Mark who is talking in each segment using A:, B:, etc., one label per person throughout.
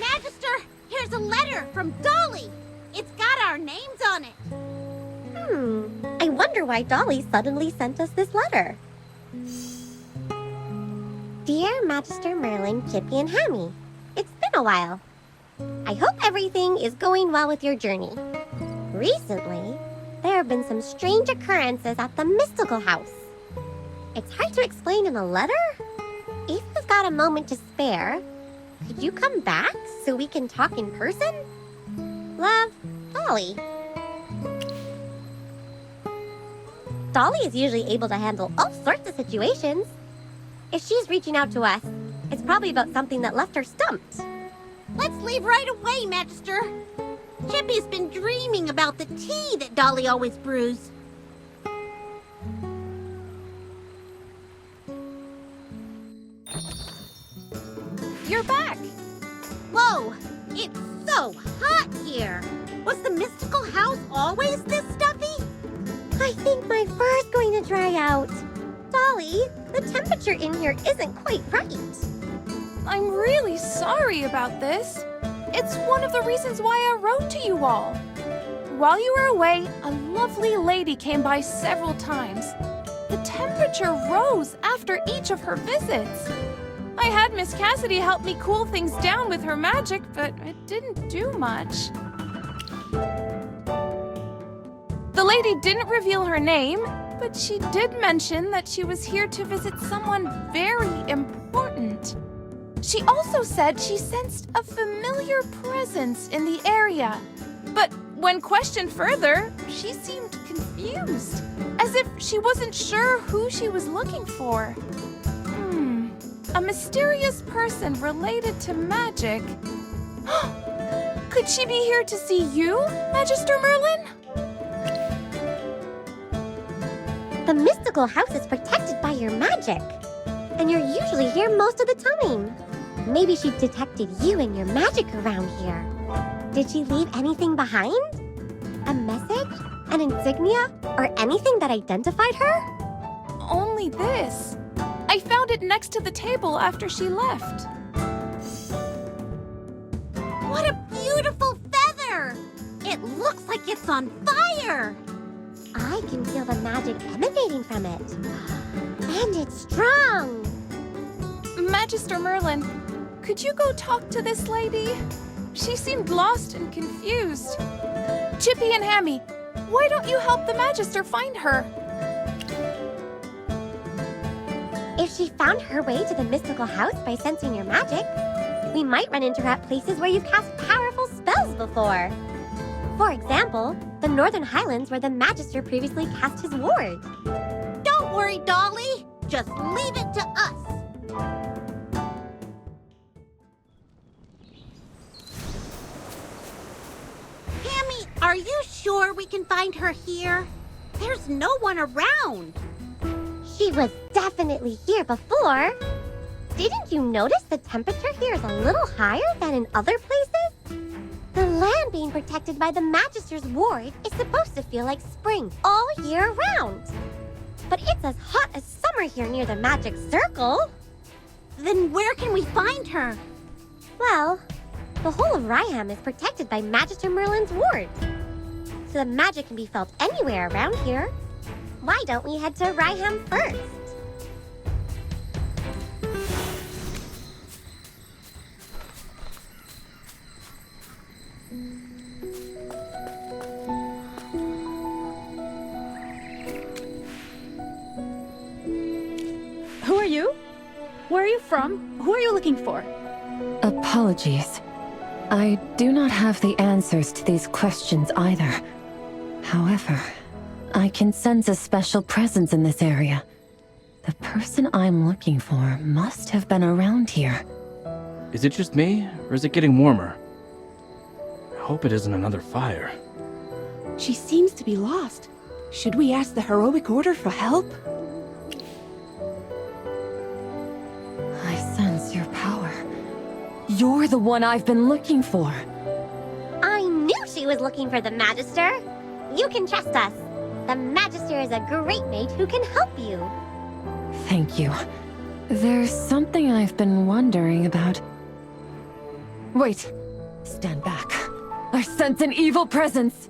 A: Magister, here's a letter from Dolly. It's got our names on it.
B: I wonder why Dolly suddenly sent us this letter. Dear Magister Merlin, Chippy, and Hammy, it's been a while. I hope everything is going well with your journey. Recently, there have been some strange occurrences at the mystical house. It's hard to explain in a letter. If you've got a moment to spare, could you come back so we can talk in person? Love, Dolly. Dolly is usually able to handle all sorts of situations. If she's reaching out to us, it's probably about something that left her stumped.
A: Let's leave right away, Magister. Chippy's been dreaming about the tea that Dolly always brews.
C: You're back!
A: Whoa, it's so hot here. Was the mystical house always this stuffy?
B: I think my fur's going to dry out. Dolly, the temperature in here isn't quite right.
C: I'm really sorry about this. It's one of the reasons why I wrote to you all. While you were away, a lovely lady came by several times. The temperature rose after each of her visits. I had Miss Cassidy help me cool things down with her magic, but it didn't do much. The lady didn't reveal her name, but she did mention that she was here to visit someone very important. She also said she sensed a familiar presence in the area. But when questioned further, she seemed confused, as if she wasn't sure who she was looking for. A mysterious person related to magic. Could she be here to see you, Magister Merlin?
B: The mystical house is protected by your magic. And you're usually here most of the time. Maybe she detected you and your magic around here. Did she leave anything behind? A message? An insignia? Or anything that identified her?
C: Only this. I found it next to the table after she left.
A: What a beautiful feather! It looks like it's on fire!
B: I can feel the magic emanating from it. And it's strong!
C: Magister Merlin, could you go talk to this lady? She seemed lost and confused. Chippy and Hammy, why don't you help the Magister find her?
B: If she found her way to the mystical house by sensing your magic, we might run into her at places where you've cast powerful spells before. For example, the Northern Highlands where the Magister previously cast his ward.
A: Don't worry, Dolly. Just leave it to us. Hammy, are you sure we can find her here? There's no one around.
B: She was definitely here before. Didn't you notice the temperature here is a little higher than in other places? The land being protected by the Magister's ward is supposed to feel like spring all year round. But it's as hot as summer here near the magic circle.
A: Then where can we find her?
B: Well, the whole of Ryham is protected by Magister Merlin's ward. So the magic can be felt anywhere around here. Why don't we head to Ryham first?
D: Who are you? Where are you from? Who are you looking for?
E: Apologies. I do not have the answers to these questions either. However, I can sense a special presence in this area. The person I'm looking for must have been around here.
F: Is it just me, or is it getting warmer? I hope it isn't another fire.
D: She seems to be lost. Should we ask the heroic order for help?
E: I sense your power. You're the one I've been looking for.
B: I knew she was looking for the Magister. You can trust us. The Magister is a great mage who can help you.
E: Thank you. There's something I've been wondering about. Wait. Stand back. I sense an evil presence.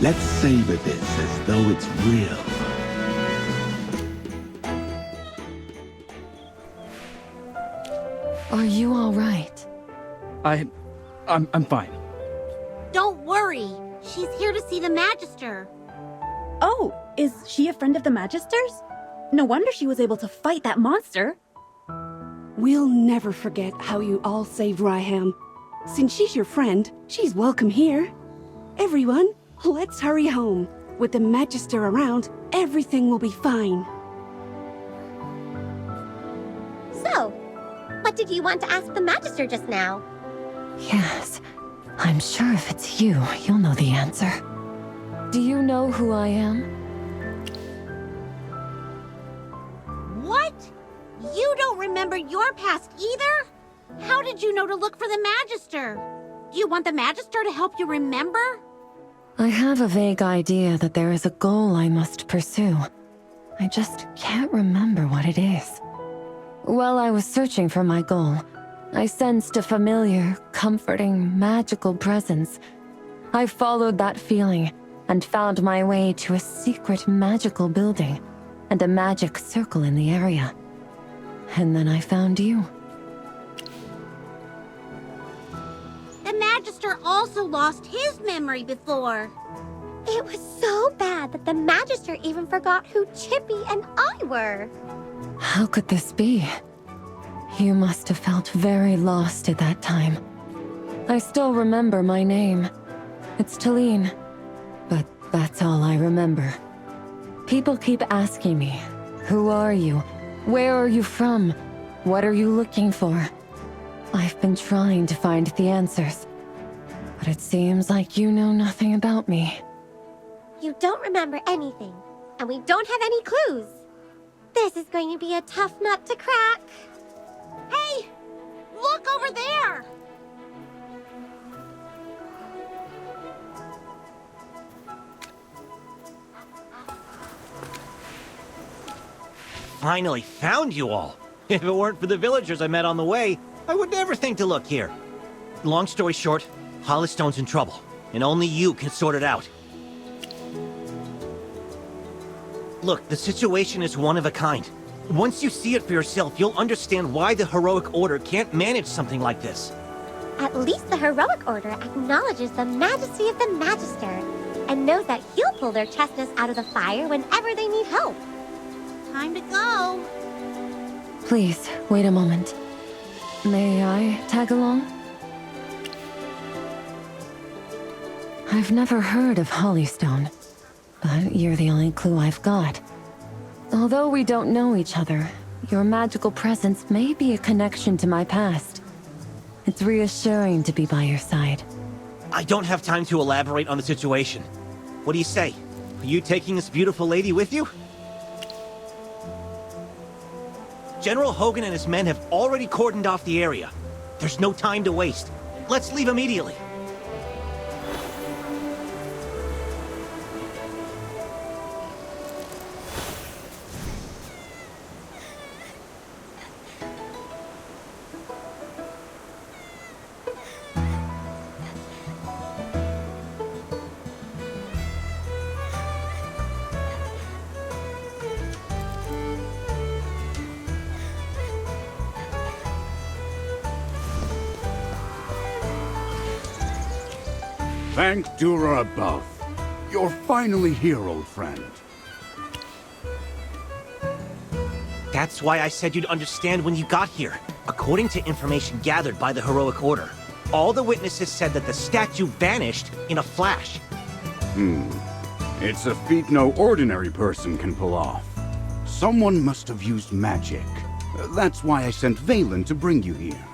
G: Let's savor this as though it's real.
E: Are you all right?
F: I'm fine.
A: Don't worry. She's here to see the Magister.
H: Oh, is she a friend of the Magister's? No wonder she was able to fight that monster.
D: We'll never forget how you all saved Ryham. Since she's your friend, she's welcome here. Everyone, let's hurry home. With the Magister around, everything will be fine.
B: So, what did you want to ask the Magister just now?
E: Yes. I'm sure if it's you, you'll know the answer. Do you know who I am?
A: What? You don't remember your past either? How did you know to look for the Magister? Do you want the Magister to help you remember?
E: I have a vague idea that there is a goal I must pursue. I just can't remember what it is. While I was searching for my goal, I sensed a familiar, comforting, magical presence. I followed that feeling and found my way to a secret magical building and a magic circle in the area. And then I found you.
A: The Magister also lost his memory before.
B: It was so bad that the Magister even forgot who Chippy and I were.
E: How could this be? You must have felt very lost at that time. I still remember my name. It's Talene. But that's all I remember. People keep asking me, who are you? Where are you from? What are you looking for? I've been trying to find the answers. But it seems like you know nothing about me.
B: You don't remember anything, and we don't have any clues. This is going to be a tough nut to crack.
A: Hey! Look over there!
I: Finally found you all. If it weren't for the villagers I met on the way, I would never think to look here. Long story short, Hollistone's in trouble, and only you can sort it out. Look, the situation is one of a kind. Once you see it for yourself, you'll understand why the Heroic Order can't manage something like this.
B: At least the Heroic Order acknowledges the majesty of the Magister, and knows that he'll pull their chestnuts out of the fire whenever they need help.
A: Time to go.
E: Please, wait a moment. May I tag along? I've never heard of Hollystone, but you're the only clue I've got. Although we don't know each other, your magical presence may be a connection to my past. It's reassuring to be by your side.
I: I don't have time to elaborate on the situation. What do you say? Are you taking this beautiful lady with you? General Hogan and his men have already cordoned off the area. There's no time to waste. Let's leave immediately.
J: Thank Dura above. You're finally here, old friend.
I: That's why I said you'd understand when you got here. According to information gathered by the Heroic Order, All the witnesses said that the statue vanished in a flash.
J: It's a feat no ordinary person can pull off. Someone must have used magic. That's why I sent Valen to bring you here.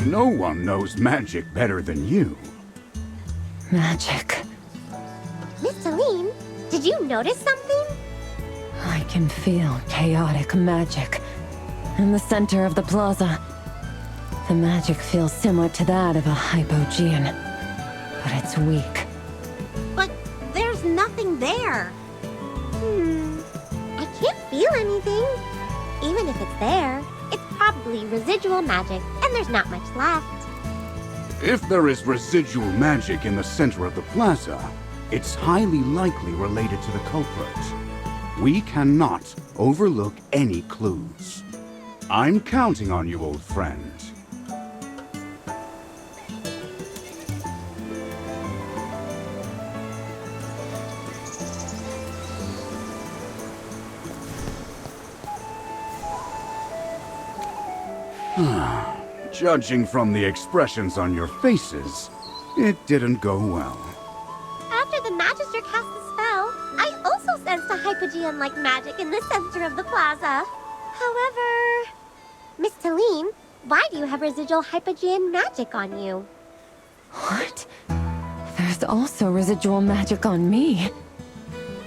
J: No one knows magic better than you.
E: Magic.
B: Miss Talene, did you notice something?
E: I can feel chaotic magic in the center of the plaza. The magic feels similar to that of a hypogean, but it's weak.
A: But there's nothing there.
B: I can't feel anything. Even if it's there, it's probably residual magic, and there's not much left.
J: If there is residual magic in the center of the plaza, it's highly likely related to the culprit. We cannot overlook any clues. I'm counting on you, old friend. Judging from the expressions on your faces, it didn't go well.
B: After the Magister cast the spell, I also sensed a hypogean-like magic in the center of the plaza. However, Miss Talene, why do you have residual hypogean magic on you?
E: What? There's also residual magic on me.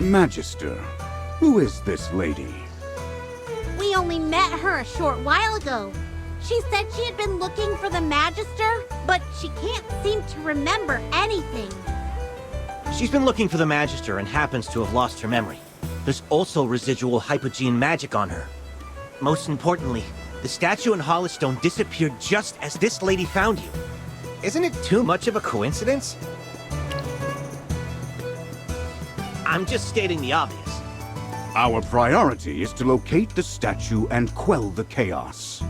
J: Magister, who is this lady?
A: We only met her a short while ago. She said she had been looking for the Magister, but she can't seem to remember anything.
I: She's been looking for the Magister and happens to have lost her memory. There's also residual hypogean magic on her. Most importantly, the statue in Hollystone disappeared just as this lady found you. Isn't it too much of a coincidence? I'm just stating the obvious.
J: Our priority is to locate the statue and quell the chaos.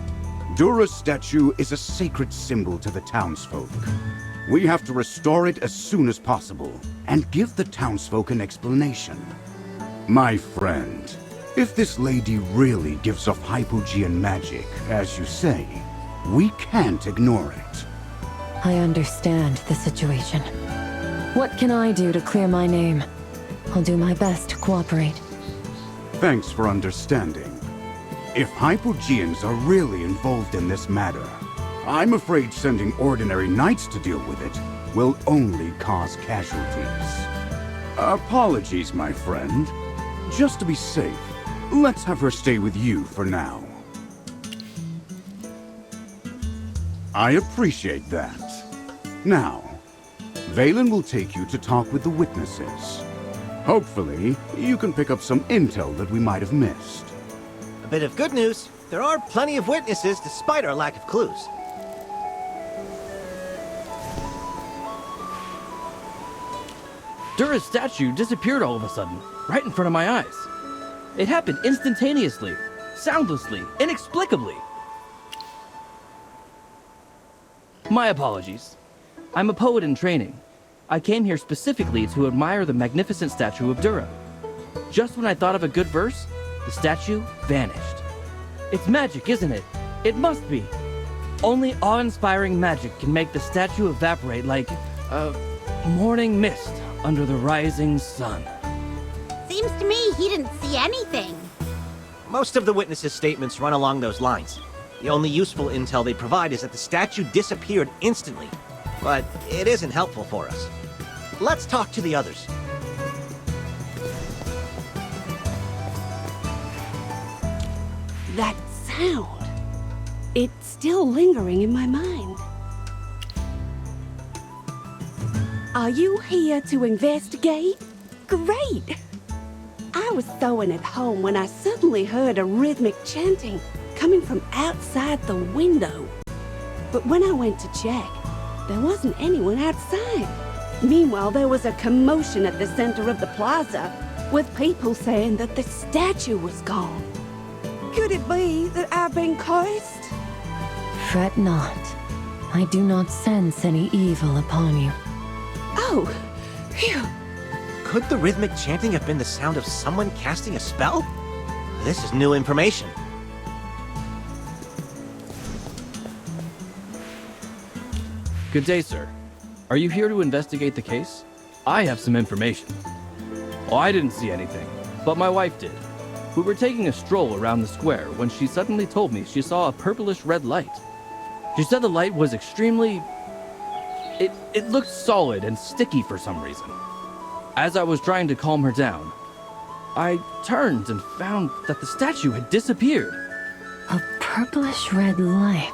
J: Dura's statue is a sacred symbol to the townsfolk. We have to restore it as soon as possible, and give the townsfolk an explanation. My friend, if this lady really gives off hypogean magic, as you say, we can't ignore it.
E: I understand the situation. What can I do to clear my name? I'll do my best to cooperate.
J: Thanks for understanding. If hypogeans are really involved in this matter, I'm afraid sending ordinary knights to deal with it will only cause casualties. Apologies, my friend. Just to be safe, let's have her stay with you for now. I appreciate that. Now, Valen will take you to talk with the witnesses. Hopefully, you can pick up some intel that we might have missed.
I: A bit of good news, there are plenty of witnesses despite our lack of clues.
F: Dura's statue disappeared all of a sudden, right in front of my eyes. It happened instantaneously, soundlessly, inexplicably. My apologies. I'm a poet in training. I came here specifically to admire the magnificent statue of Dura. Just when I thought of a good verse, the statue vanished. It's magic, isn't it? It must be. Only awe-inspiring magic can make the statue evaporate like a morning mist under the rising sun.
A: Seems to me he didn't see anything.
I: Most of the witnesses' statements run along those lines. The only useful intel they provide is that the statue disappeared instantly. But it isn't helpful for us. Let's talk to the others.
D: That sound. It's still lingering in my mind. Are you here to investigate? Great! I was sewing at home when I suddenly heard a rhythmic chanting coming from outside the window. But when I went to check, there wasn't anyone outside. Meanwhile, there was a commotion at the center of the plaza, with people saying that the statue was gone. Could it be that I've been cursed?
E: Fret not. I do not sense any evil upon you.
D: Oh, phew.
I: Could the rhythmic chanting have been the sound of someone casting a spell? This is new information.
F: Good day, sir. Are you here to investigate the case? I have some information. Oh, I didn't see anything, but my wife did. We were taking a stroll around the square when she suddenly told me she saw a purplish red light. She said the light was extremely... It looked solid and sticky for some reason. As I was trying to calm her down, I turned and found that the statue had disappeared.
E: A purplish red light.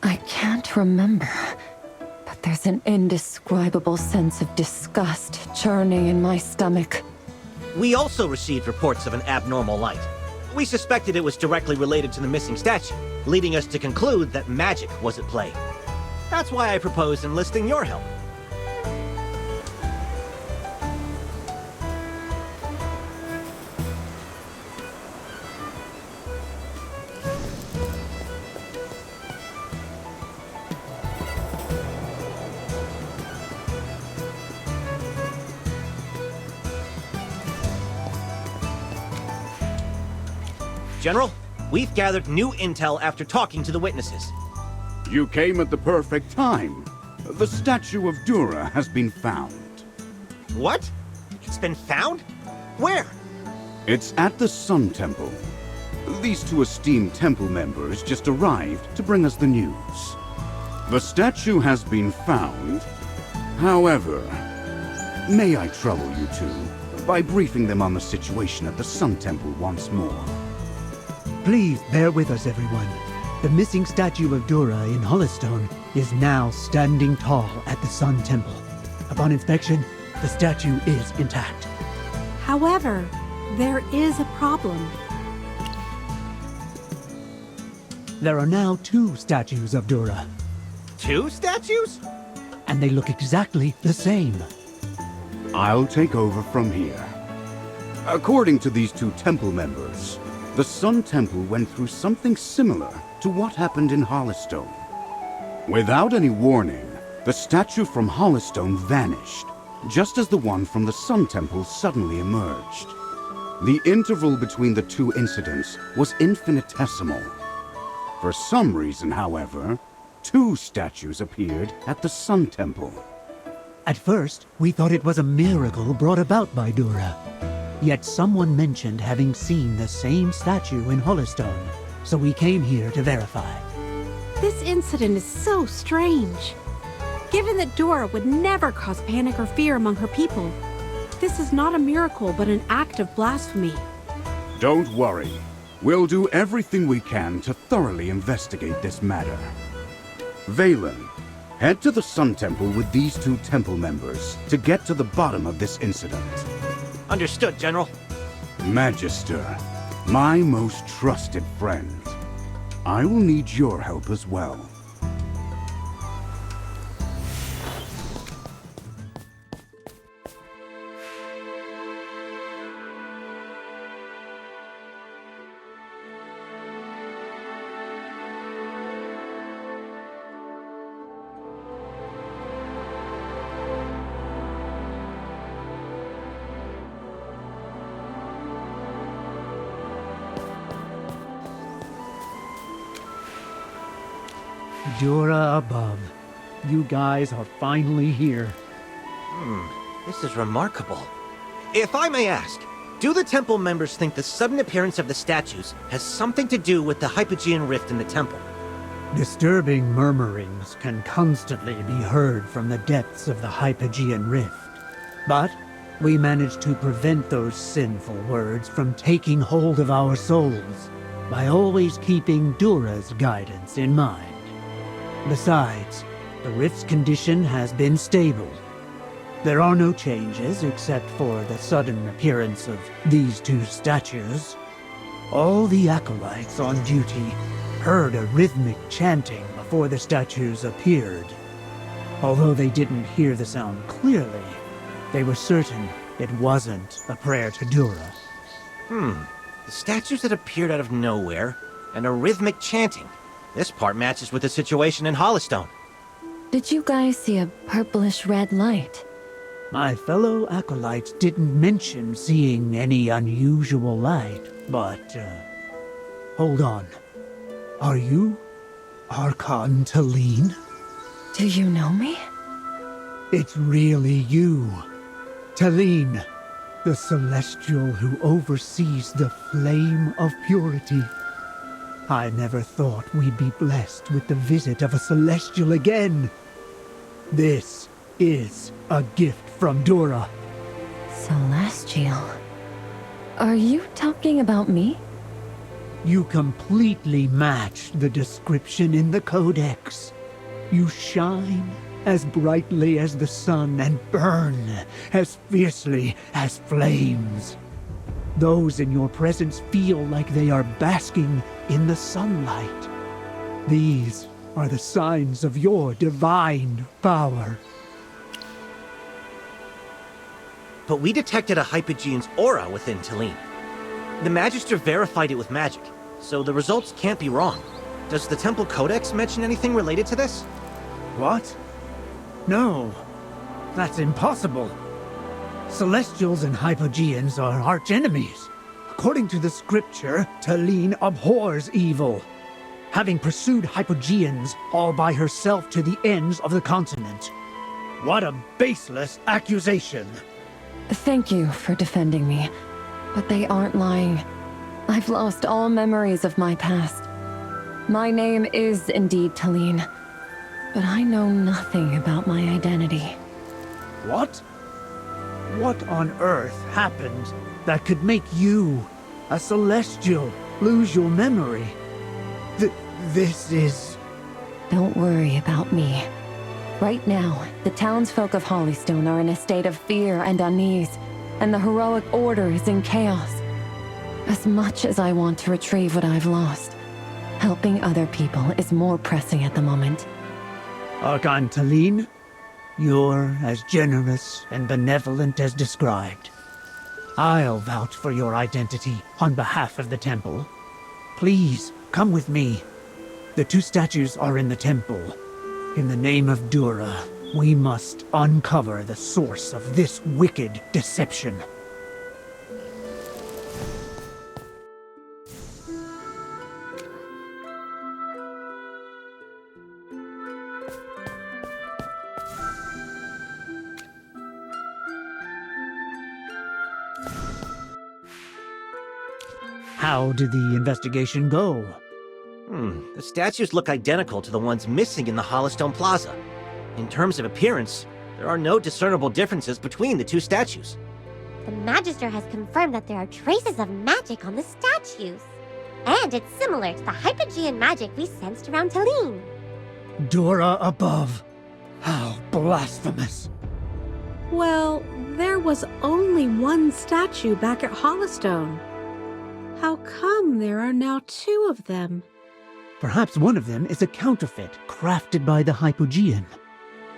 E: I can't remember, but there's an indescribable sense of disgust churning in my stomach.
I: We also received reports of an abnormal light. We suspected it was directly related to the missing statue, leading us to conclude that magic was at play. That's why I proposed enlisting your help. General, we've gathered new intel after talking to the witnesses.
J: You came at the perfect time. The statue of Dura has been found.
I: What? It's been found? Where?
J: It's at the Sun Temple. These two esteemed temple members just arrived to bring us the news. The statue has been found. However, may I trouble you two by briefing them on the situation at the Sun Temple once more?
K: Please bear with us, everyone. The missing statue of Dura in Hollistone is now standing tall at the Sun Temple. Upon inspection, the statue is intact.
D: However, there is a problem.
K: There are now 2 statues of Dura,
I: 2 statues?
K: and they look exactly the same.
J: I'll take over from here. According to these two temple members, the Sun Temple went through something similar to what happened in Hollistone. Without any warning, the statue from Hollistone vanished, just as the one from the Sun Temple suddenly emerged. The interval between the two incidents was infinitesimal. For some reason, however, 2 statues appeared at the Sun Temple.
K: At first, we thought it was a miracle brought about by Dura. Yet someone mentioned having seen the same statue in Hollistone, so we came here to verify.
D: This incident is so strange. Given that Dura would never cause panic or fear among her people, this is not a miracle but an act of blasphemy.
J: Don't worry. We'll do everything we can to thoroughly investigate this matter. Valen, head to the Sun Temple with these 2 temple members to get to the bottom of this incident.
I: Understood, General.
J: Magister, my most trusted friend, I will need your help as well.
K: Dura above. You guys are finally here.
I: This is remarkable. If I may ask, do the temple members think the sudden appearance of the statues has something to do with the Hypogean rift in the temple?
K: Disturbing murmurings can constantly be heard from the depths of the Hypogean rift. But we managed to prevent those sinful words from taking hold of our souls by always keeping Dura's guidance in mind. Besides, the rift's condition has been stable. There are no changes except for the sudden appearance of these 2 statues. All the acolytes on duty heard a rhythmic chanting before the statues appeared. Although they didn't hear the sound clearly, they were certain it wasn't a prayer to Dura.
I: The statues that appeared out of nowhere, and a rhythmic chanting. This part matches with the situation in Hollistone.
E: Did you guys see a purplish red light?
K: My fellow acolytes didn't mention seeing any unusual light, but, hold on. Are you Archon Talene?
E: Do you know me?
K: It's really you. Talene, the celestial who oversees the flame of purity. I never thought we'd be blessed with the visit of a celestial again. This is a gift from Dura.
E: Celestial. Are you talking about me?
K: You completely match the description in the Codex. You shine as brightly as the sun and burn as fiercely as flames. Those in your presence feel like they are basking in the sunlight. These are the signs of your divine power.
I: But we detected a Hypogean's aura within Talene. The Magister verified it with magic, so the results can't be wrong. Does the Temple Codex mention anything related to this?
K: What? No, that's impossible. Celestials and Hypogeans are archenemies. According to the scripture, Talene abhors evil, having pursued Hypogeans all by herself to the ends of the continent. What a baseless accusation!
E: Thank you for defending me, but they aren't lying. I've lost all memories of my past. My name is indeed Talene, but I know nothing about my identity.
K: What? What on earth happened that could make you, a Celestial, lose your memory? This is...
E: Don't worry about me. Right now, the townsfolk of Hollystone are in a state of fear and unease, and the heroic order is in chaos. As much as I want to retrieve what I've lost, helping other people is more pressing at the moment.
K: Archon Talene, you're as generous and benevolent as described. I'll vouch for your identity on behalf of the temple. Please, come with me. The two statues are in the temple. In the name of Dura, we must uncover the source of this wicked deception. How did the investigation go?
I: The statues look identical to the ones missing in the Hollystone Plaza. In terms of appearance, there are no discernible differences between the two statues.
B: The Magister has confirmed that there are traces of magic on the statues. And it's similar to the Hypogean magic we sensed around Talene.
K: Dura above. How blasphemous.
D: Well, there was only one statue back at Hollystone. How come there are now two of them?
K: Perhaps one of them is a counterfeit crafted by the Hypogean.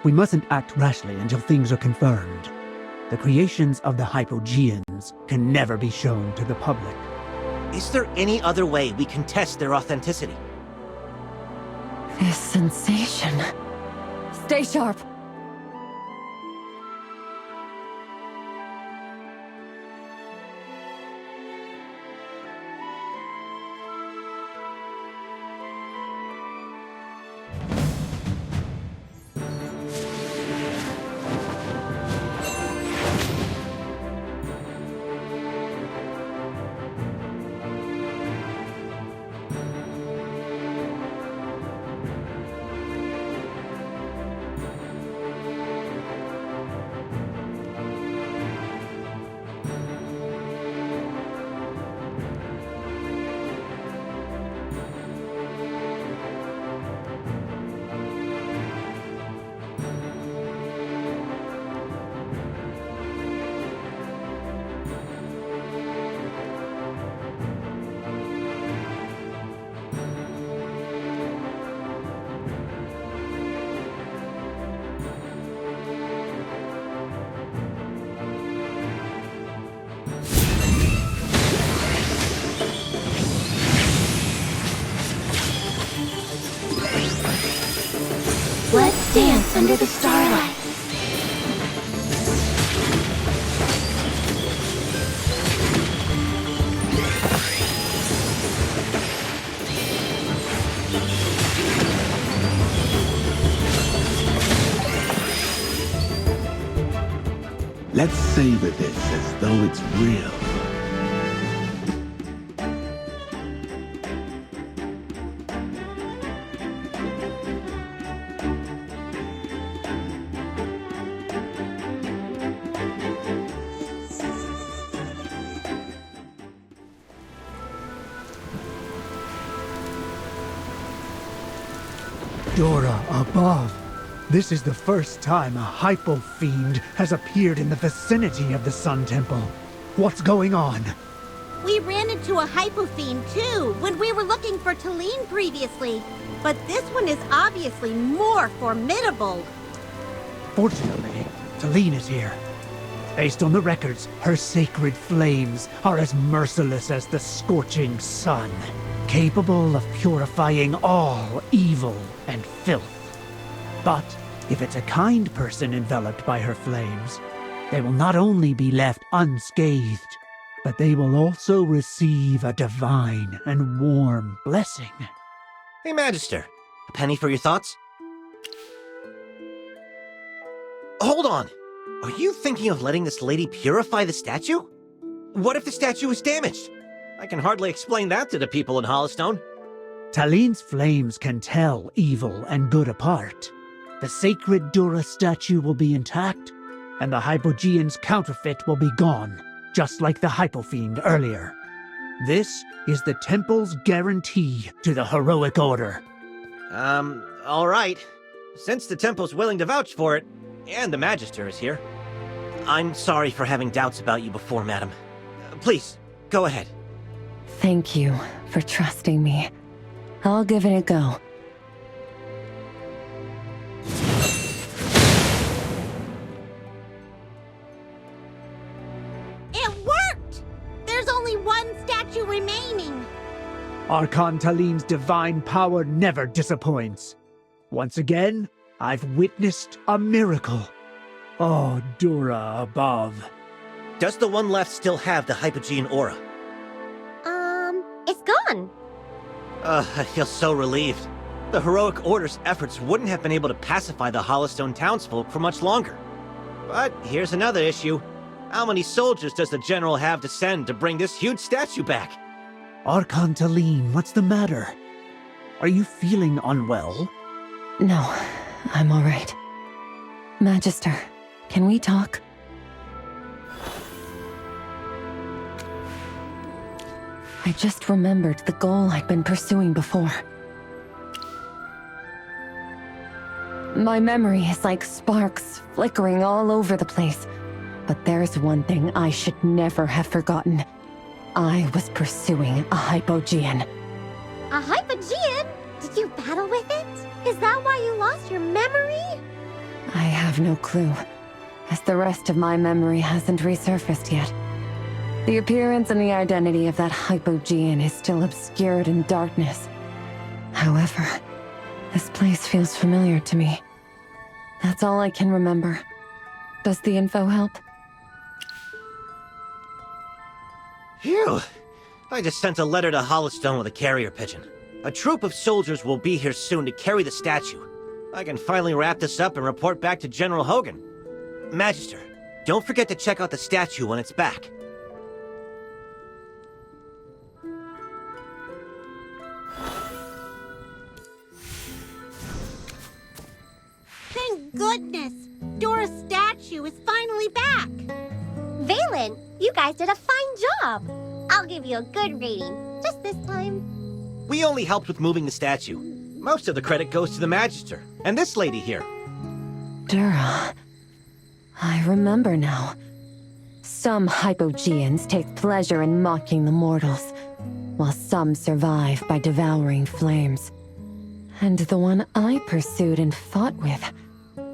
K: We mustn't act rashly until things are confirmed. The creations of the Hypogeans can never be shown to the public.
I: Is there any other way we can test their authenticity?
E: This sensation. Stay sharp.
A: Let's dance under the starlight.
G: Let's savor this as though it's real.
K: Dura above. This is the first time a hypo-fiend has appeared in the vicinity of the Sun Temple. What's going on?
A: We ran into a hypofiend too when we were looking for Talene previously. But this one is obviously more formidable.
K: Fortunately, Talene is here. Based on the records, her sacred flames are as merciless as the scorching sun, capable of purifying all evil and filth. But if it's a kind person enveloped by her flames, they will not only be left unscathed, but they will also receive a divine and warm blessing.
I: Hey, Magister. A penny for your thoughts? Hold on! Are you thinking of letting this lady purify the statue? What if the statue is damaged? I can hardly explain that to the people in Hollowstone.
K: Talene's flames can tell evil and good apart. The sacred Dura statue will be intact, and the Hypogean's counterfeit will be gone, just like the Hypofiend earlier. This is the temple's guarantee to the heroic order.
I: Alright. Since the temple's willing to vouch for it, and the Magister is here, I'm sorry for having doubts about you before, madam. Please, go ahead.
E: Thank you for trusting me. I'll give it a go.
A: It worked! There's only one statue remaining.
K: Archon Talene's divine power never disappoints. Once again, I've witnessed a miracle. Oh, Dura above.
I: Does the one left still have the Hypogean aura?
B: It's gone.
I: I feel so relieved. The heroic order's efforts wouldn't have been able to pacify the Hollowstone townsfolk for much longer. But here's another issue. How many soldiers does the general have to send to bring this huge statue back?
K: Archon Talene, what's the matter? Are you feeling unwell?
E: No, I'm all right. Magister, can we talk? I just remembered the goal I'd been pursuing before. My memory is like sparks flickering all over the place. But there's one thing I should never have forgotten. I was pursuing a Hypogean.
B: A Hypogean? Did you battle with it? Is that why you lost your memory?
E: I have no clue, as the rest of my memory hasn't resurfaced yet. The appearance and the identity of that Hypogean is still obscured in darkness. However, this place feels familiar to me. That's all I can remember. Does the info help?
I: Phew! I just sent a letter to Hollowstone with a carrier pigeon. A troop of soldiers will be here soon to carry the statue. I can finally wrap this up and report back to General Hogan. Magister, don't forget to check out the statue when it's back.
A: Thank goodness! Dura's statue is finally back!
B: Valen, you guys did a fine job. I'll give you a good rating, just this time.
I: We only helped with moving the statue. Most of the credit goes to the Magister, and this lady here.
E: Dura. I remember now. Some Hypogeans take pleasure in mocking the mortals, while some survive by devouring flames. And the one I pursued and fought with,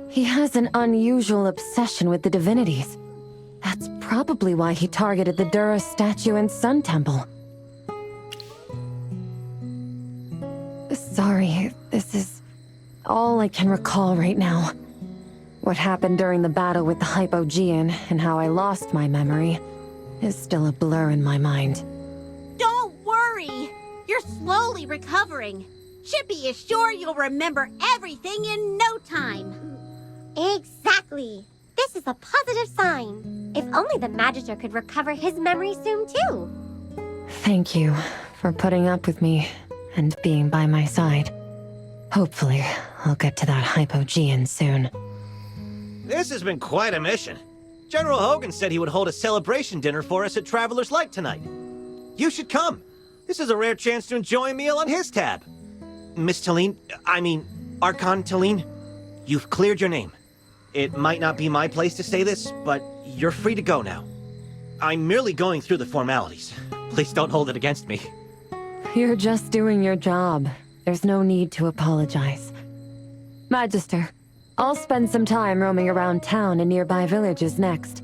E: he has an unusual obsession with the divinities. That's probably why he targeted the Dura statue and Sun Temple. Sorry, this is all I can recall right now. What happened during the battle with the Hypogean and how I lost my memory is still a blur in my mind.
A: Don't worry! You're slowly recovering. Chippy is sure you'll remember everything in no time.
B: Exactly. This is a positive sign. If only the Magister could recover his memory soon, too.
E: Thank you for putting up with me and being by my side. Hopefully, I'll get to that Hypogean soon.
I: This has been quite a mission. General Hogan said he would hold a celebration dinner for us at Traveler's Light tonight. You should come. This is a rare chance to enjoy a meal on his tab. Miss Talene, Archon Talene, you've cleared your name. It might not be my place to say this, but you're free to go now. I'm merely going through the formalities. Please don't hold it against me.
E: You're just doing your job. There's no need to apologize. Magister, I'll spend some time roaming around town and nearby villages next.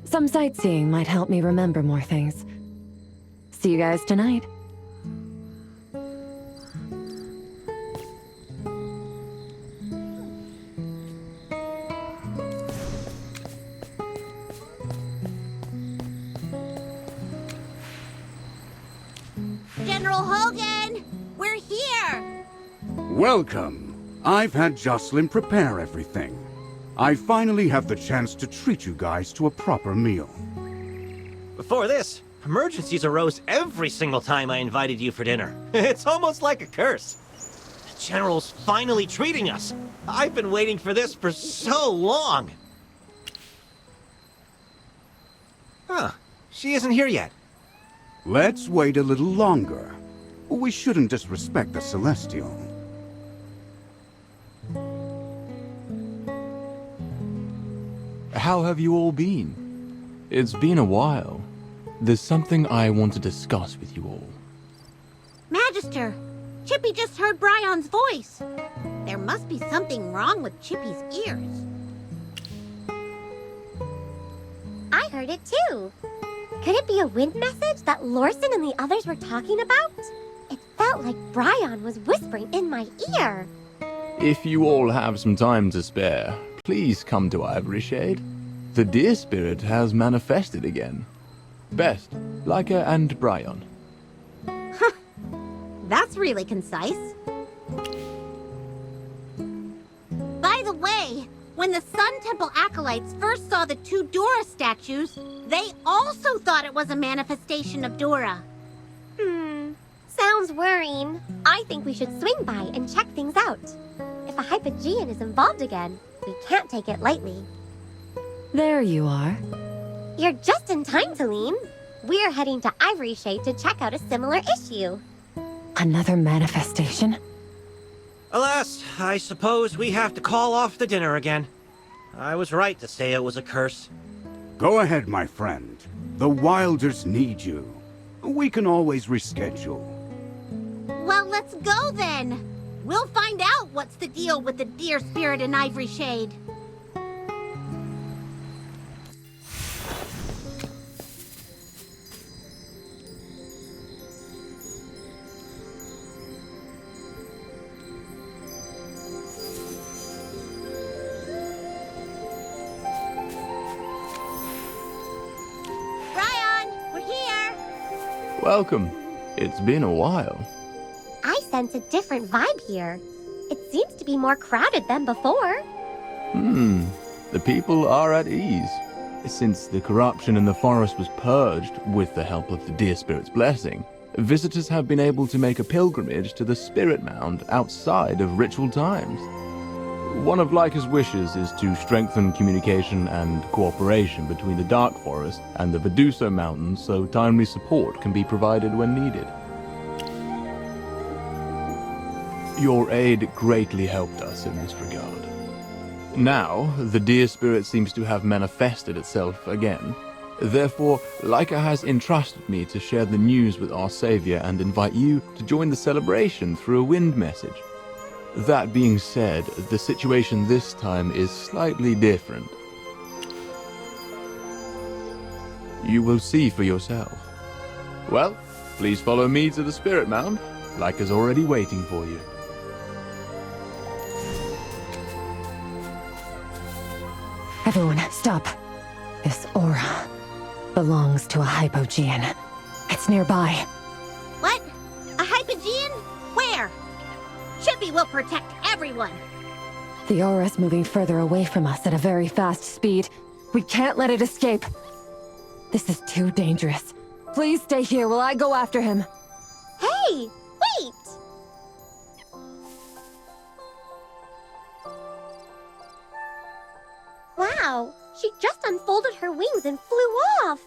E: Some sightseeing might help me remember more things. See you guys tonight.
A: General Hogan! We're here!
J: Welcome. I've had Jocelyn prepare everything. I finally have the chance to treat you guys to a proper meal.
I: Before this, emergencies arose every single time I invited you for dinner. It's almost like a curse. The General's finally treating us. I've been waiting for this for so long. Huh. She isn't here yet.
J: Let's wait a little longer. We shouldn't disrespect the Celestial.
L: How have you all been? It's been a while. There's something I want to discuss with you all.
A: Magister, Chippy just heard Bryon's voice. There must be something wrong with Chippy's ears.
B: I heard it, too. Could it be a wind message that Lorson and the others were talking about? It felt like Bryon was whispering in my ear.
L: If you all have some time to spare, please come to Ivory Shade. The deer spirit has manifested again. Best, Leica and Bryon.
A: That's really concise. By the way, when the Sun Temple Acolytes first saw the two Dura statues, they also thought it was a manifestation of Dura.
B: Sounds worrying. I think we should swing by and check things out. If a Hypogean is involved again, we can't take it lightly.
E: There you are.
B: You're just in time, Talene. We're heading to Ivory Shade to check out a similar issue.
E: Another manifestation?
I: Alas, I suppose we have to call off the dinner again. I was right to say it was a curse.
J: Go ahead, my friend. The Wilders need you. We can always reschedule.
A: Well, let's go then. We'll find out what's the deal with the deer spirit in Ivory Shade.
L: Welcome. It's been a while.
B: I sense a different vibe here. It seems to be more crowded than before.
L: The people are at ease. Since the corruption in the forest was purged with the help of the deer spirit's blessing, visitors have been able to make a pilgrimage to the spirit mound outside of ritual times. One of Leica's wishes is to strengthen communication and cooperation between the Dark Forest and the Veduso Mountains so timely support can be provided when needed. Your aid greatly helped us in this regard. Now, the deer spirit seems to have manifested itself again. Therefore, Leica has entrusted me to share the news with our savior and invite you to join the celebration through a wind message. That being said, the situation this time is slightly different. You will see for yourself. Well, please follow me to the Spirit Mound. Leica's already waiting for you.
E: Everyone, stop. This aura belongs to a Hypogean. It's nearby.
A: What? A Hypogean? Where? Chippy will protect everyone.
E: The aura's moving further away from us at a very fast speed. We can't let it escape. This is too dangerous. Please stay here while I go after him.
B: Hey, wait! Wow, she just unfolded her wings and flew off.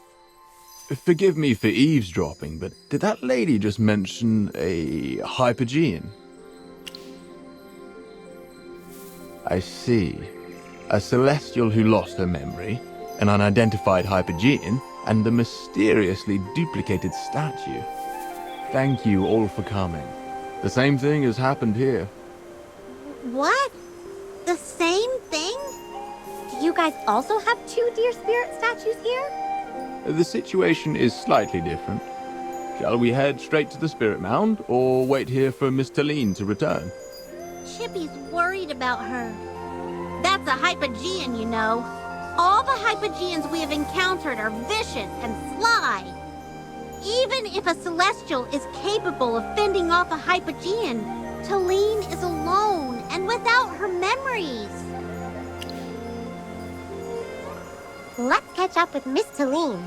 L: Forgive me for eavesdropping, but did that lady just mention a Hypogean? I see. A celestial who lost her memory, an unidentified Hypogean, and a mysteriously duplicated statue. Thank you all for coming. The same thing has happened here.
A: What? The same thing?
B: Do you guys also have 2 deer spirit statues here?
L: The situation is slightly different. Shall we head straight to the Spirit Mound, or wait here for Miss Talene to return?
A: Chippy's worried about her. That's a Hypogean, you know. All the Hypogeans we have encountered are vicious and sly. Even if a Celestial is capable of fending off a Hypogean, Talene is alone and without her memories.
B: Let's catch up with Miss Talene.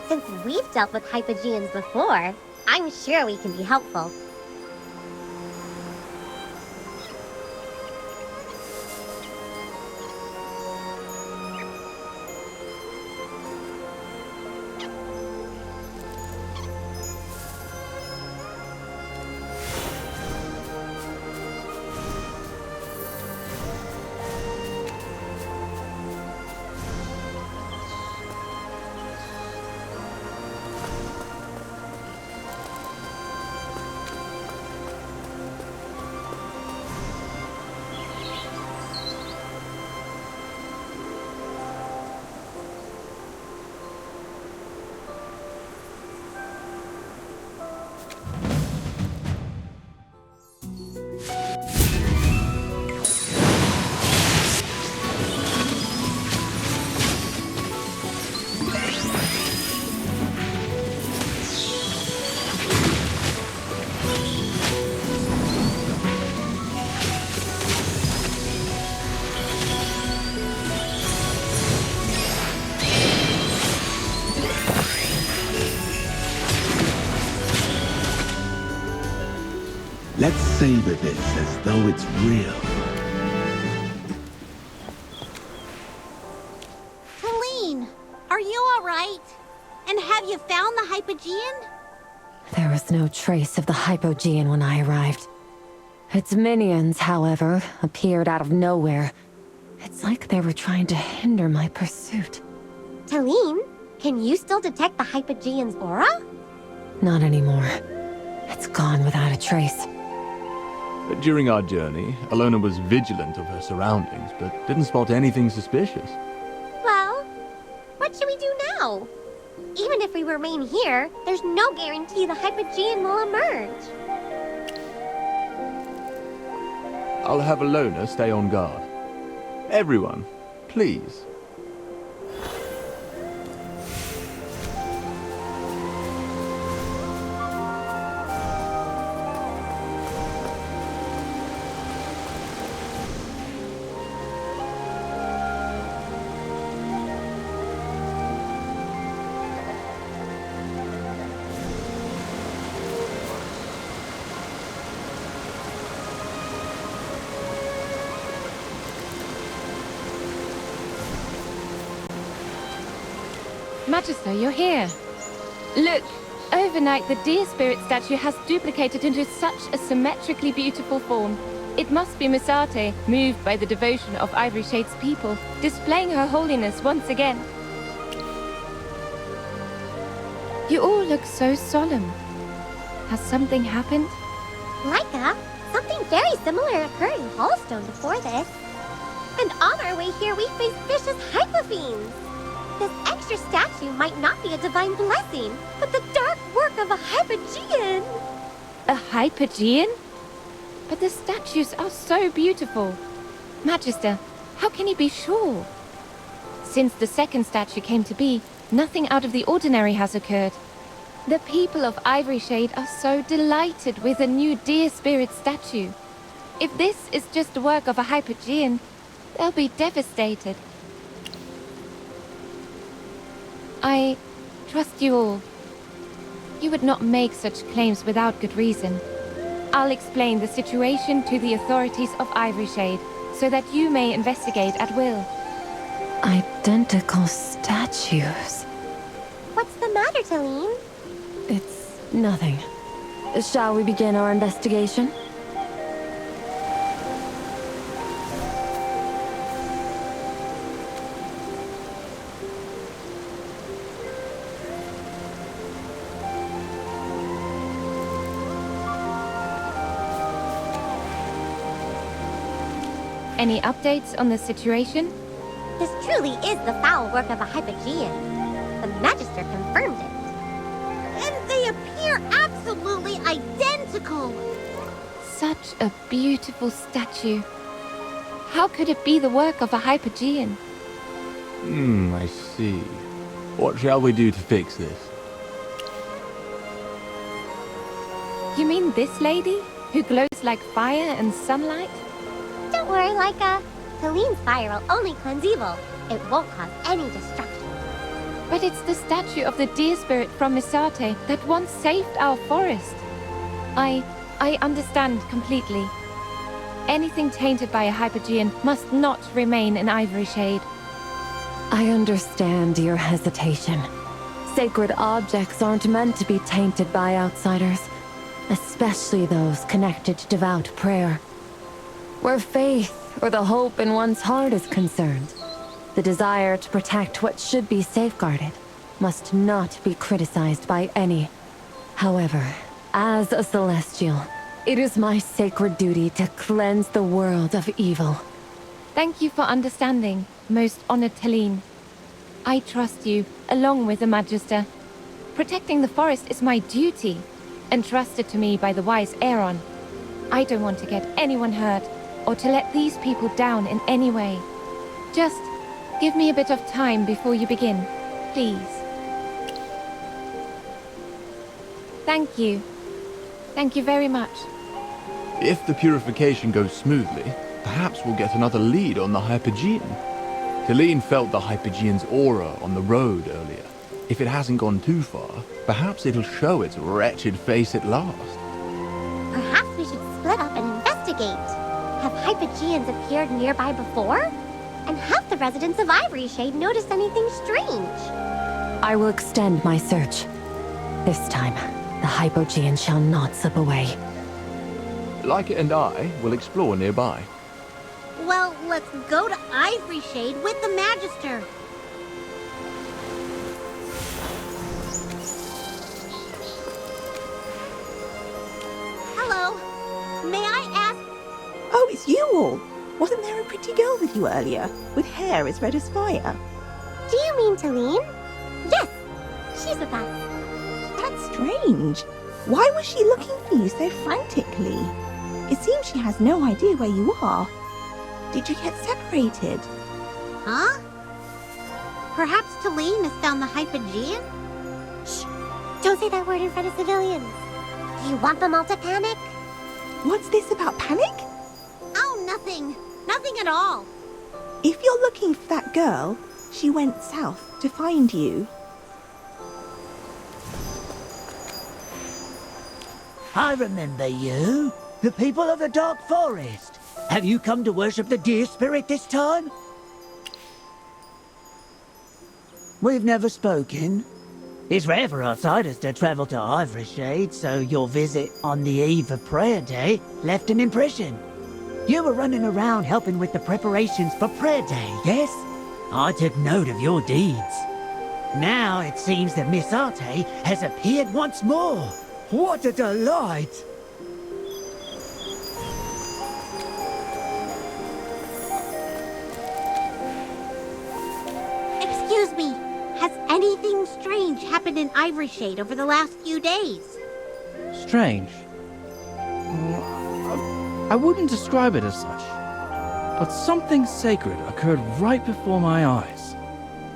B: Since we've dealt with Hypogeans before, I'm sure we can be helpful.
G: Let's savor this as though it's real.
A: Talene, are you all right? And have you found the Hypogean?
E: There was no trace of the Hypogean when I arrived. Its minions, however, appeared out of nowhere. It's like they were trying to hinder my pursuit.
B: Talene, can you still detect the Hypogean's aura?
E: Not anymore. It's gone without a trace.
L: During our journey, Alona was vigilant of her surroundings, but didn't spot anything suspicious.
B: Well, what should we do now? Even if we remain here, there's no guarantee the Hypogean will emerge.
L: I'll have Alona stay on guard. Everyone, please.
C: Magister, you're here. Look, overnight the deer spirit statue has duplicated into such a symmetrically beautiful form. It must be Misate, moved by the devotion of Ivory Shade's people, displaying her holiness once again. You all look so solemn. Has something happened?
B: Laika, something very similar occurred in Hollowstone before this. And on our way here, we faced vicious Hypofiends. This extra statue might not be a divine blessing, but the dark work of a Hypogean.
C: A Hypogean? But the statues are so beautiful. Magister, how can you be sure? Since the second statue came to be, nothing out of the ordinary has occurred. The people of Ivory Shade are so delighted with a new deer spirit statue. If this is just the work of a Hypogean, they'll be devastated. I trust you all. You would not make such claims without good reason. I'll explain the situation to the authorities of Ivory Shade, so that you may investigate at will.
E: Identical statues.
B: What's the matter, Talene?
E: It's nothing. Shall we begin our investigation?
C: Any updates on the situation?
B: This truly is the foul work of a Hypogean. The Magister confirmed it.
A: And they appear absolutely identical!
C: Such a beautiful statue. How could it be the work of a Hypogean?
L: I see. What shall we do to fix this?
C: You mean this lady, who glows like fire and sunlight?
B: Don't worry, Laika. Talene's fire will only cleanse evil. It won't cause any destruction.
C: But it's the statue of the deer spirit from Misate that once saved our forest. I understand completely. Anything tainted by a Hypogean must not remain in Ivory Shade.
E: I understand your hesitation. Sacred objects aren't meant to be tainted by outsiders, especially those connected to devout prayer. Where faith or the hope in one's heart is concerned, the desire to protect what should be safeguarded must not be criticized by any. However, as a Celestial, it is my sacred duty to cleanse the world of evil.
C: Thank you for understanding, most honored Talene. I trust you, along with the Magister. Protecting the forest is my duty, entrusted to me by the wise Aeron. I don't want to get anyone hurt, or to let these people down in any way. Just give me a bit of time before you begin, please. Thank you. Thank you very much.
L: If the purification goes smoothly, perhaps we'll get another lead on the Hypogean. Talene felt the Hypogean's aura on the road earlier. If it hasn't gone too far, perhaps it'll show its wretched face at last.
B: Perhaps we should split up and investigate. Have Hypogeans appeared nearby before? And have the residents of Ivory Shade noticed anything strange?
E: I will extend my search. This time, the Hypogean shall not slip away.
L: Laika and I will explore nearby.
A: Well, let's go to Ivory Shade with the Magister. Hello. May I ask...
M: Oh, it's you all! Wasn't there a pretty girl with you earlier, with hair as red as fire?
B: Do you mean Talene? Yes, she's with us.
M: That's strange. Why was she looking for you so frantically? It seems she has no idea where you are. Did you get separated?
A: Huh? Perhaps Talene has found the Hypogean?
B: Shh! Don't say that word in front of civilians. Do you want them all to panic?
M: What's this about panic?
A: Oh, nothing. Nothing at all.
M: If you're looking for that girl, she went south to find you.
N: I remember you. The people of the Dark Forest. Have you come to worship the deer spirit this time? We've never spoken. It's rare for outsiders to travel to Ivory Shade, so your visit on the eve of Prayer Day left an impression. You were running around helping with the preparations for Prayer Day, yes? I took note of your deeds. Now it seems that Miss Arte has appeared once more. What a delight!
A: Excuse me. Has anything strange happened in Ivory Shade over the last few days?
F: Strange. I wouldn't describe it as such. But something sacred occurred right before my eyes.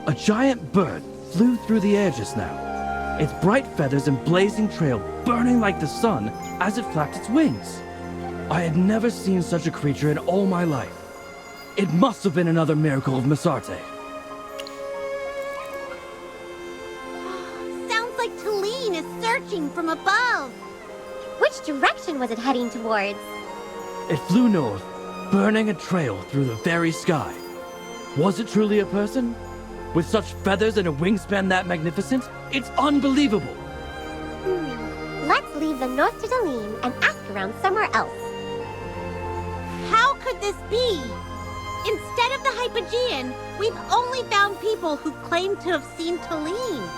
F: A giant bird flew through the air just now, its bright feathers and blazing trail burning like the sun as it flapped its wings. I had never seen such a creature in all my life. It must have been another miracle of Miss Arte.
A: approaching from above.
B: Which direction was it heading towards?
F: It flew north, burning a trail through the very sky. Was it truly a person? With such feathers and a wingspan that magnificent? It's unbelievable!
B: Let's leave the north to Talene and ask around somewhere else.
A: How could this be? Instead of the Hypogean, we've only found people who claim to have seen Talene.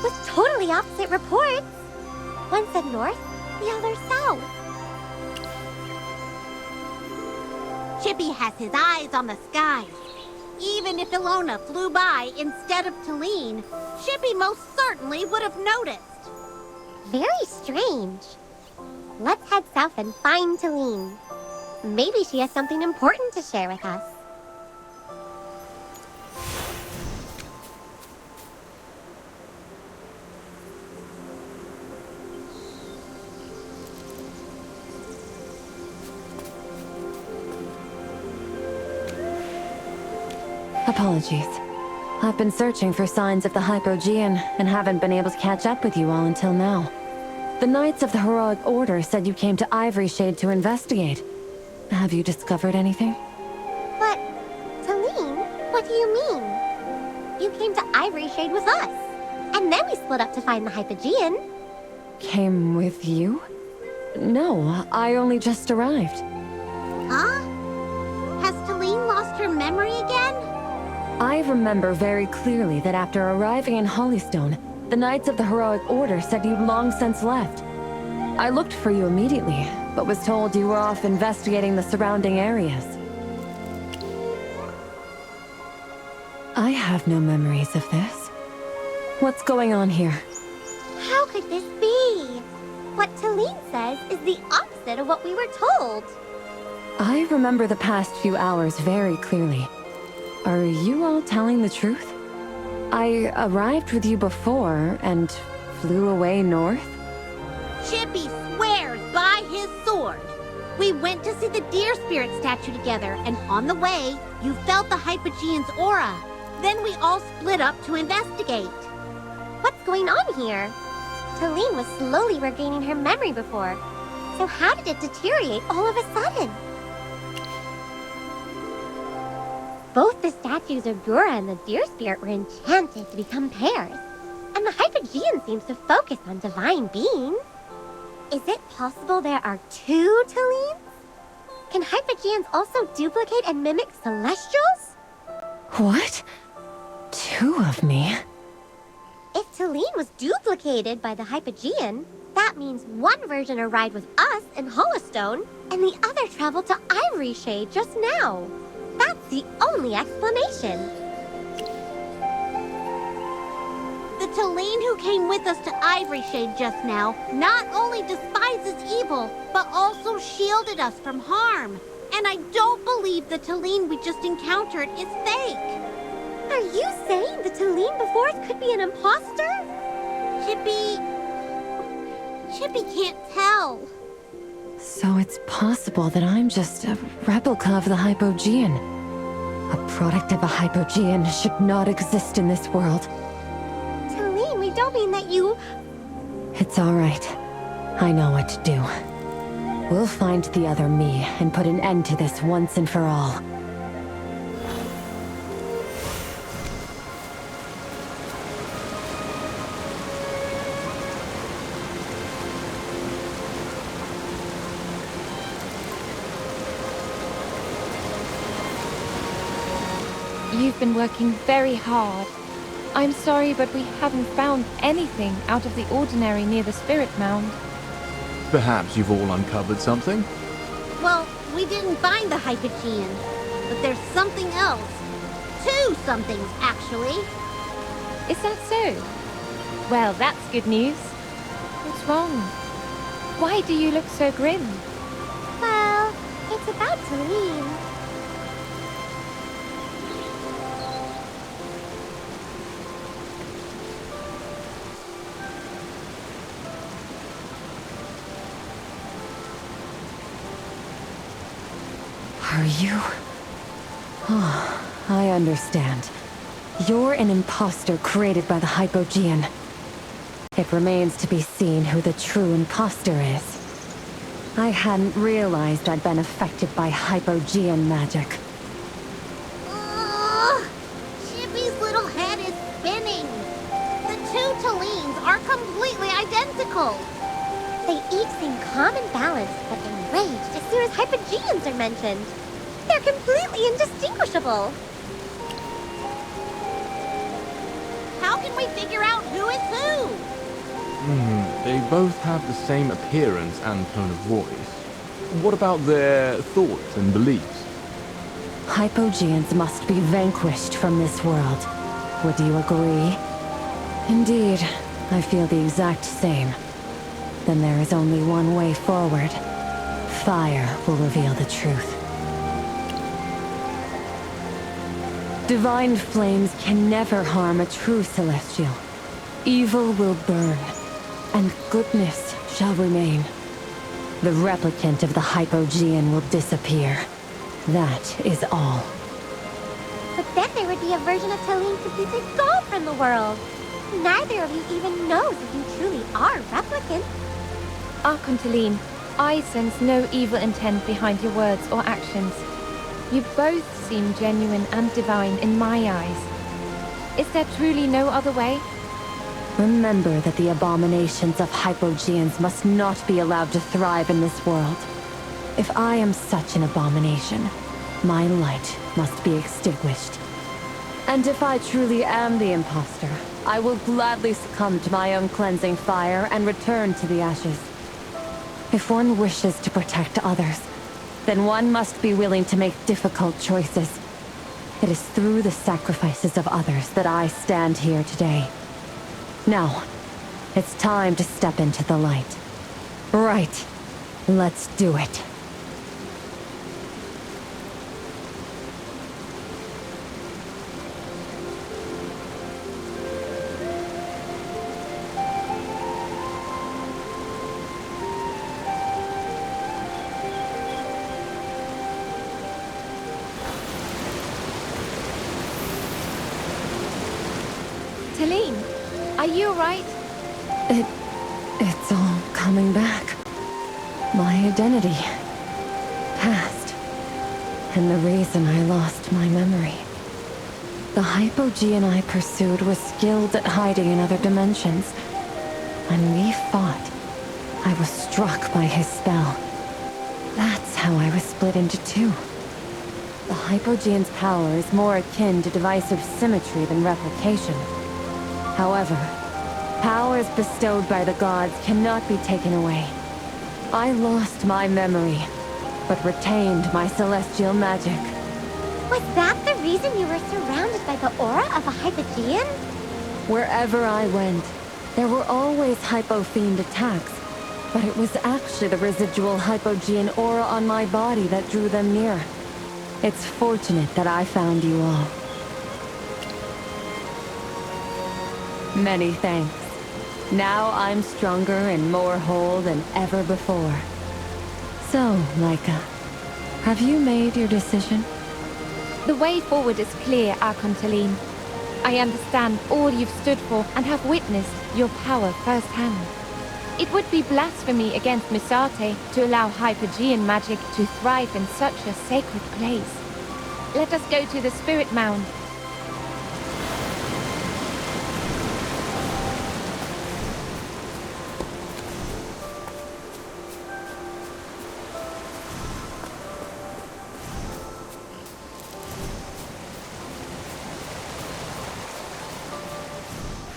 B: With totally opposite reports. One said north, the other south.
A: Chippy has his eyes on the skies. Even if Ilona flew by instead of Talene, Chippy most certainly would have noticed.
B: Very strange. Let's head south and find Talene. Maybe she has something important to share with us.
E: Apologies. I've been searching for signs of the Hypogean and haven't been able to catch up with you all until now. The Knights of the Heroic Order said you came to Ivory Shade to investigate. Have you discovered anything?
B: But, Talene, what do you mean? You came to Ivory Shade with us, and then we split up to find the Hypogean.
E: Came with you? No, I only just arrived.
A: Huh? Has Talene lost her memory again?
E: I remember very clearly that after arriving in Hollystone, the Knights of the Heroic Order said you'd long since left. I looked for you immediately, but was told you were off investigating the surrounding areas. I have no memories of this. What's going on here?
B: How could this be? What Talene says is the opposite of what we were told.
E: I remember the past few hours very clearly. Are you all telling the truth? I arrived with you before and flew away north?
A: Chippy swears by his sword. We went to see the deer spirit statue together, and on the way, you felt the Hypogean's aura. Then we all split up to investigate.
B: What's going on here? Talene was slowly regaining her memory before. So how did it deteriorate all of a sudden? Both the statues of Dura and the deer spirit were enchanted to become pairs. And the Hypogean seems to focus on divine beings. Is it possible there are two Talenes? Can Hypogeans also duplicate and mimic celestials?
E: What? Two of me?
B: If Talene was duplicated by the Hypogean, that means one version arrived with us in Hollystone, and the other traveled to Ivory Shade just now. That's the only explanation.
A: The Talene who came with us to Ivory Shade just now not only despises evil, but also shielded us from harm. And I don't believe the Talene we just encountered is fake.
B: Are you saying the Talene before us could be an imposter?
A: Chippy can't tell.
E: So it's possible that I'm just a replica of the Hypogean. A product of a Hypogean should not exist in this world.
B: Talene, we don't mean that you...
E: It's all right. I know what to do. We'll find the other me and put an end to this once and for all.
C: You've been working very hard. I'm sorry, but we haven't found anything out of the ordinary near the Spirit Mound.
L: Perhaps you've all uncovered something?
A: Well, we didn't find the Hypogean, but there's something else. Two somethings, actually.
C: Is that so? Well, that's good news. What's wrong? Why do you look so grim?
B: Well, it's about Talene.
E: Are you? Oh, I understand. You're an imposter created by the Hypogean. It remains to be seen who the true imposter is. I hadn't realized I'd been affected by hypogean magic.
A: Ugh, Chippy's little head is spinning. The two Talenes are completely identical.
B: They each seem calm and balanced, but enraged as soon as hypogeans are mentioned. They're completely indistinguishable.
A: How can we figure out who is who?
L: They both have the same appearance and tone of voice. What about their thoughts and beliefs?
E: Hypogeans must be vanquished from this world. Would you agree? Indeed, I feel the exact same. Then there is only one way forward. Fire will reveal the truth. Divine flames can never harm a true celestial. Evil will burn, and goodness shall remain. The replicant of the hypogean will disappear. That is all.
B: But then there would be a version of Talene completely gone from the world. Neither of you even knows if you truly are replicants.
C: Archon Talene, I sense no evil intent behind your words or actions. You both seem genuine and divine in my eyes. Is there truly no other way?
E: Remember that the abominations of hypogeans must not be allowed to thrive in this world. If I am such an abomination, my light must be extinguished. And if I truly am the imposter, I will gladly succumb to my own cleansing fire and return to the ashes. If one wishes to protect others, then one must be willing to make difficult choices. It is through the sacrifices of others that I stand here today. Now, it's time to step into the light. Right. Let's do it.
C: Talene, are you alright?
E: It's all coming back. My identity. Past. And the reason I lost my memory. The hypogean I pursued was skilled at hiding in other dimensions. When we fought, I was struck by his spell. That's how I was split into two. The hypogean's power is more akin to divisive symmetry than replication. However, powers bestowed by the gods cannot be taken away. I lost my memory, but retained my celestial magic.
B: Was that the reason you were surrounded by the aura of a hypogean?
E: Wherever I went, there were always hypo-themed attacks, but it was actually the residual hypogean aura on my body that drew them near. It's fortunate that I found you all. Many thanks. Now I'm stronger and more whole than ever before. So, Laika, have you made your decision?
C: The way forward is clear, Archon Talene. I understand all you've stood for and have witnessed your power firsthand. It would be blasphemy against Misate to allow hypogean magic to thrive in such a sacred place. Let us go to the Spirit Mound.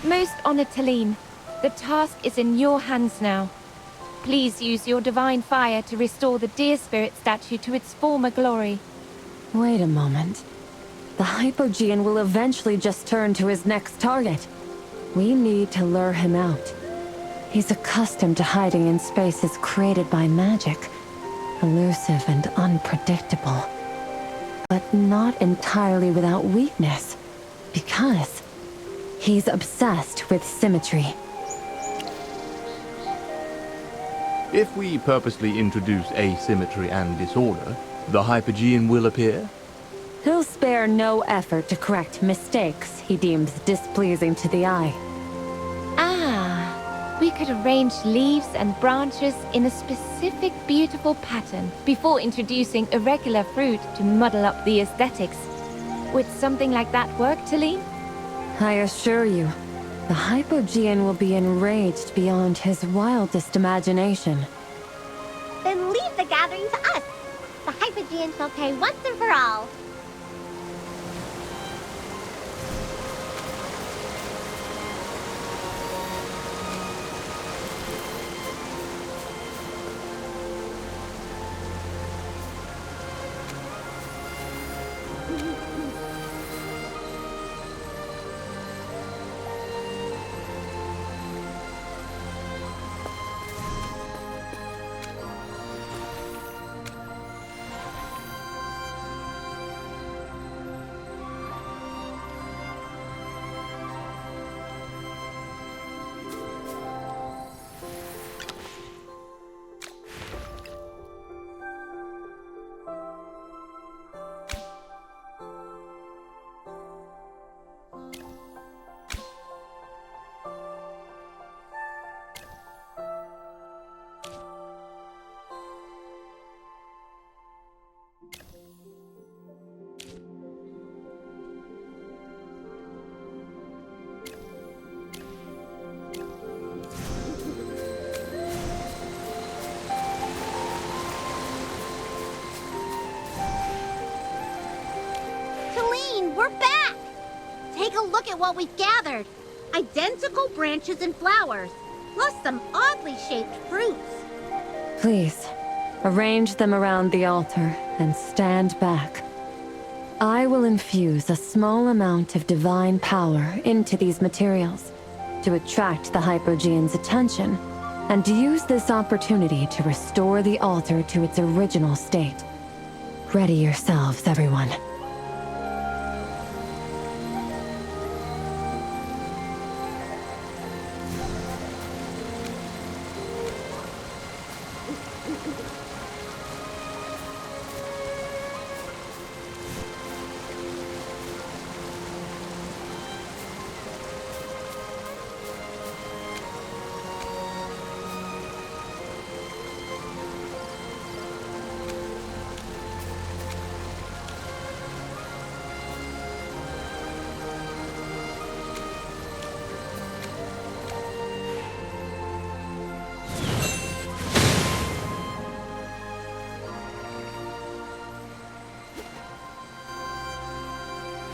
C: Most honored Talene, the task is in your hands now. Please use your divine fire to restore the deer spirit statue to its former glory.
E: Wait a moment. The hypogean will eventually just turn to his next target. We need to lure him out. He's accustomed to hiding in spaces created by magic, elusive and unpredictable. But not entirely without weakness, because he's obsessed with symmetry.
L: If we purposely introduce asymmetry and disorder, the hypogean will appear?
E: He'll spare no effort to correct mistakes he deems displeasing to the eye.
C: Ah, could arrange leaves and branches in a specific beautiful pattern before introducing irregular fruit to muddle up the aesthetics. Would something like that work, Talene?
E: I assure you, the Hypogean will be enraged beyond his wildest imagination.
B: Then leave the gathering to us. The Hypogean shall pay once and for all.
A: Talene, we're back! Take a look at what we've gathered. Identical branches and flowers, plus some oddly shaped fruits.
E: Please, arrange them around the altar and stand back. I will infuse a small amount of divine power into these materials to attract the Hypogean's attention and to use this opportunity to restore the altar to its original state. Ready yourselves, everyone.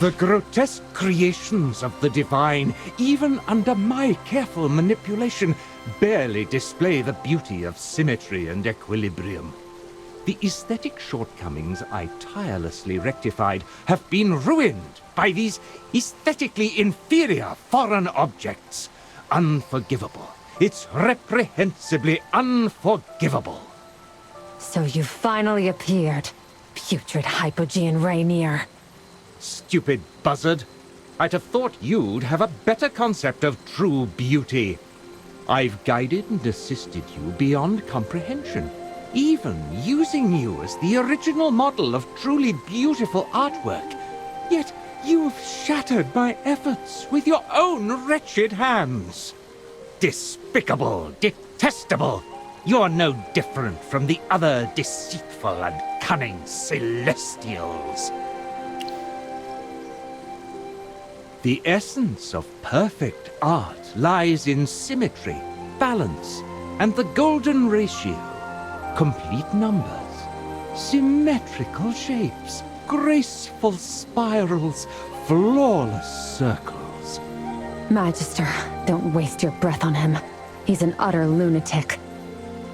O: The grotesque creations of the divine, even under my careful manipulation, barely display the beauty of symmetry and equilibrium. The aesthetic shortcomings I tirelessly rectified have been ruined by these aesthetically inferior foreign objects. Unforgivable. It's reprehensibly unforgivable.
E: So you finally appeared, putrid Hypogean Rainier.
O: Stupid buzzard. I'd have thought you'd have a better concept of true beauty. I've guided and assisted you beyond comprehension, even using you as the original model of truly beautiful artwork. Yet you've shattered my efforts with your own wretched hands. Despicable, detestable. You're no different from the other deceitful and cunning Celestials. The essence of perfect art lies in symmetry, balance, and the golden ratio. Complete numbers, symmetrical shapes, graceful spirals, flawless circles.
E: Magister, don't waste your breath on him. He's an utter lunatic.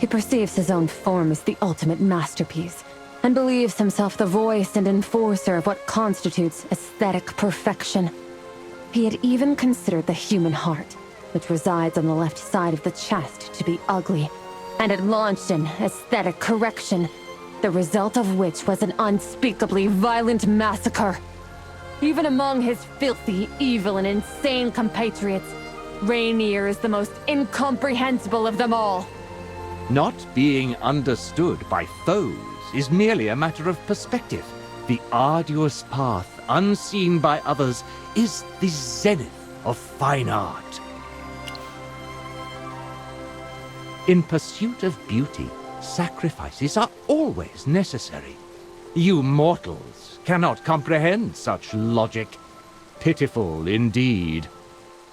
E: He perceives his own form as the ultimate masterpiece, and believes himself the voice and enforcer of what constitutes aesthetic perfection. He had even considered the human heart, which resides on the left side of the chest, to be ugly, and had launched an aesthetic correction, the result of which was an unspeakably violent massacre. Even among his filthy, evil, and insane compatriots, Rainier is the most incomprehensible of them all.
O: Not being understood by foes is merely a matter of perspective. The arduous path, unseen by others, is the zenith of fine art. In pursuit of beauty, sacrifices are always necessary. You mortals cannot comprehend such logic. Pitiful indeed.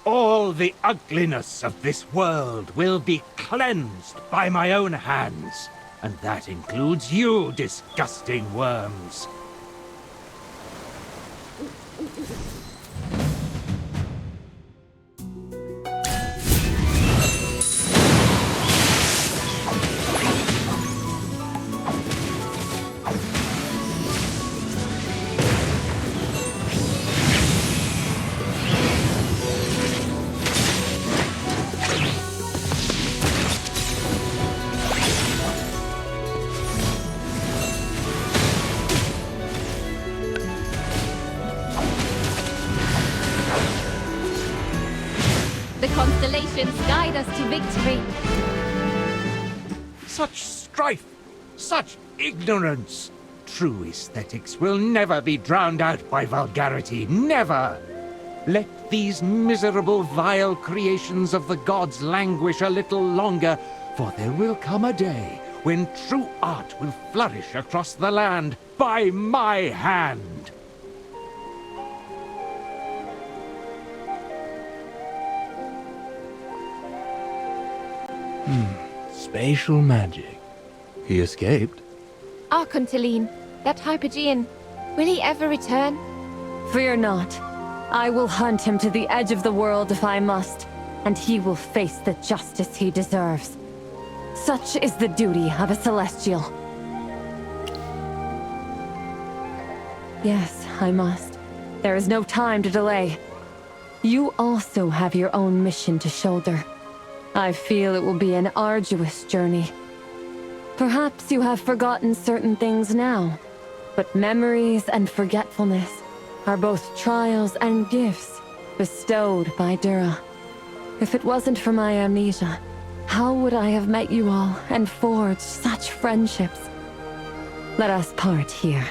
O: All the ugliness of this world will be cleansed by my own hands, and that includes you, disgusting worms.
P: The constellations guide us to victory.
O: Such strife, such ignorance. True aesthetics will never be drowned out by vulgarity, never. Let these miserable, vile creations of the gods languish a little longer, for there will come a day when true art will flourish across the land by my hand.
L: Spatial magic. He escaped.
P: Talene, that Hypogean, will he ever return?
E: Fear not. I will hunt him to the edge of the world if I must, and he will face the justice he deserves. Such is the duty of a Celestial. Yes, I must. There is no time to delay. You also have your own mission to shoulder. I feel it will be an arduous journey. Perhaps you have forgotten certain things now, but memories and forgetfulness are both trials and gifts bestowed by Dura. If it wasn't for my amnesia, how would I have met you all and forged such friendships? Let us part here,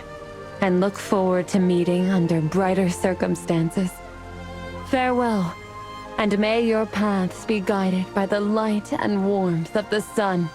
E: and look forward to meeting under brighter circumstances. Farewell. And may your paths be guided by the light and warmth of the sun.